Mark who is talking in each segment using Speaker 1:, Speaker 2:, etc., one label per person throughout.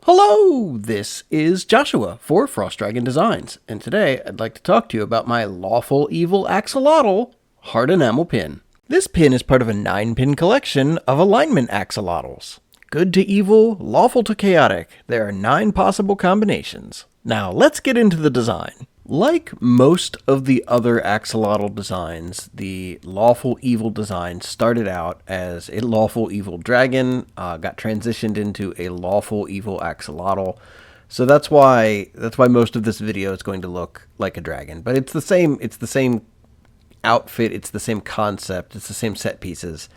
Speaker 1: Hello, this is Joshua for Frost Dragon Designs, and today I'd like to talk to you about my Lawful Evil Axolotl hard enamel pin. This pin is part of a 9-pin collection of alignment axolotls. Good to evil, lawful to chaotic, there are 9 possible combinations. Now let's get into the design. Like most of the other axolotl designs, the Lawful Evil design started out as a Lawful Evil Dragon, got transitioned into a Lawful Evil Axolotl. So that's why most of this video is going to look like a dragon. But it's the same outfit, it's the same concept, it's the same set pieces.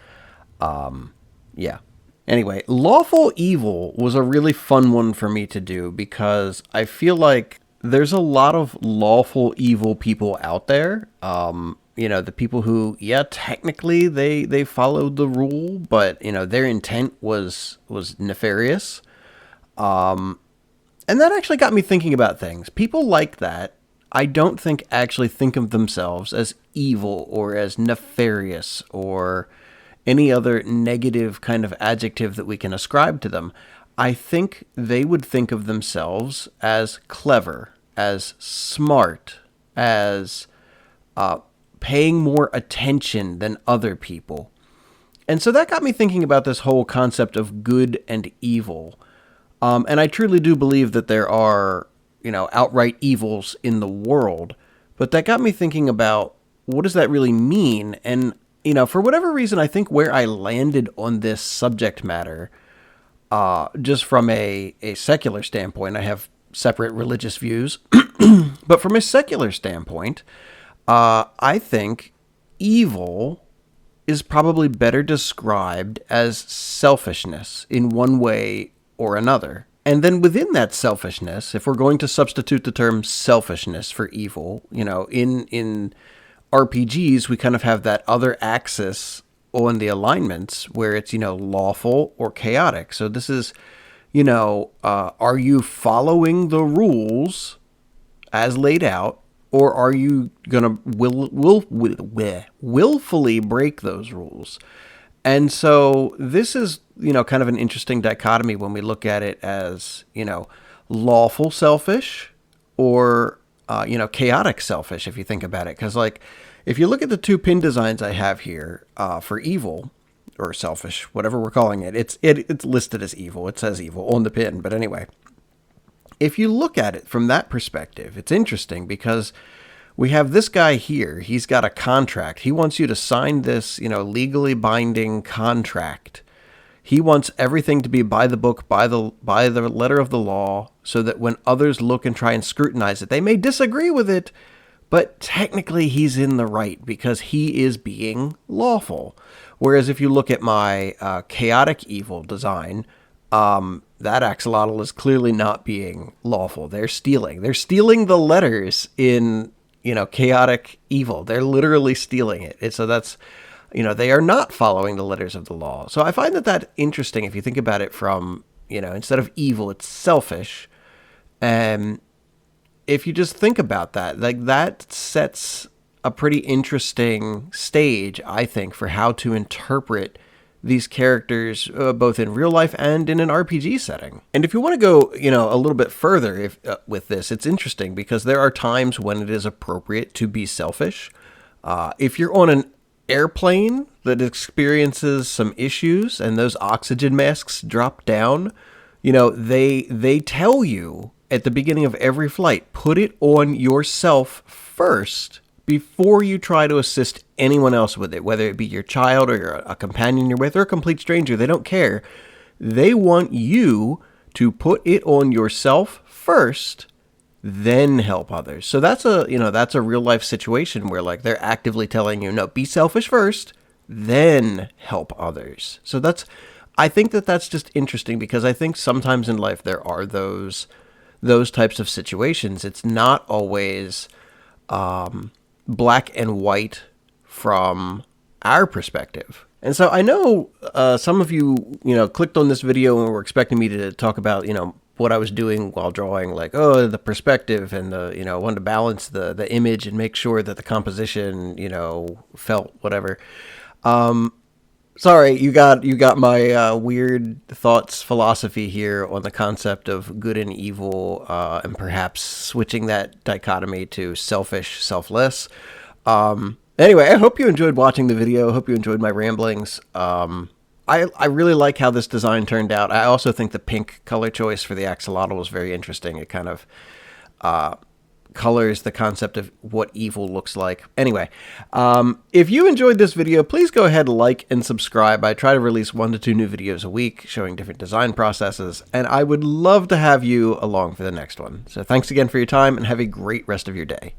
Speaker 1: Yeah. Anyway, Lawful Evil was a really fun one for me to do because I feel like there's a lot of lawful evil people out there. The people who, technically they followed the rule, but, their intent was nefarious. And that actually got me thinking about things. People like that, I don't think actually think of themselves as evil or as nefarious or any other negative kind of adjective that we can ascribe to them. I think they would think of themselves as clever, as smart, as paying more attention than other people. And so that got me thinking about this whole concept of good and evil. And I truly do believe that there are, outright evils in the world. But that got me thinking about what does that really mean? And, for whatever reason, I think where I landed on this subject matter, just from a secular standpoint, I have separate religious views, but from a secular standpoint, I think evil is probably better described as selfishness in one way or another. And then within that selfishness, if we're going to substitute the term selfishness for evil, in RPGs, we kind of have that other axis on the alignments where it's, lawful or chaotic. So this is, are you following the rules as laid out, or are you going to willfully break those rules? And so this is, kind of an interesting dichotomy when we look at it as, lawful selfish or, chaotic selfish, if you think about it. Because, if you look at the 2 pin designs I have here for evil, or selfish, whatever we're calling it, it's listed as evil. It says evil on the pin. But anyway, if you look at it from that perspective, it's interesting because we have this guy here. He's got a contract. He wants you to sign this, legally binding contract. He wants everything to be by the book, by the letter of the law, so that when others look and try and scrutinize it, they may disagree with it, but technically he's in the right because he is being lawful. Whereas if you look at my chaotic evil design, that axolotl is clearly not being lawful. They're stealing. They're stealing the letters in, chaotic evil. They're literally stealing it. And so that's, they are not following the letters of the law. So I find that interesting if you think about it from, instead of evil, it's selfish. And if you just think about that, that sets a pretty interesting stage, I think, for how to interpret these characters, both in real life and in an RPG setting. And if you want to go, a little bit further with this, it's interesting because there are times when it is appropriate to be selfish. If you're on an airplane that experiences some issues and those oxygen masks drop down, they tell you at the beginning of every flight, put it on yourself first before you try to assist anyone else with it, whether it be your child or a companion you're with or a complete stranger. They don't care. They want you to put it on yourself first, then help others. So that's a real life situation where they're actively telling you, no, be selfish first, then help others. So I think that's just interesting because I think sometimes in life there are those types of situations. It's not always black and white from our perspective. And so I know some of you, clicked on this video and were expecting me to talk about, what I was doing while drawing, the perspective and wanted to balance the image and make sure that the composition, felt whatever. Sorry, you got my weird thoughts philosophy here on the concept of good and evil, and perhaps switching that dichotomy to selfish, selfless. Anyway, I hope you enjoyed watching the video. I hope you enjoyed my ramblings. I really like how this design turned out. I also think the pink color choice for the axolotl was very interesting. It kind of colors the concept of what evil looks like. Anyway, if you enjoyed this video, please go ahead, like, and subscribe. I try to release 1 to 2 new videos a week showing different design processes, and I would love to have you along for the next one. So thanks again for your time, and have a great rest of your day.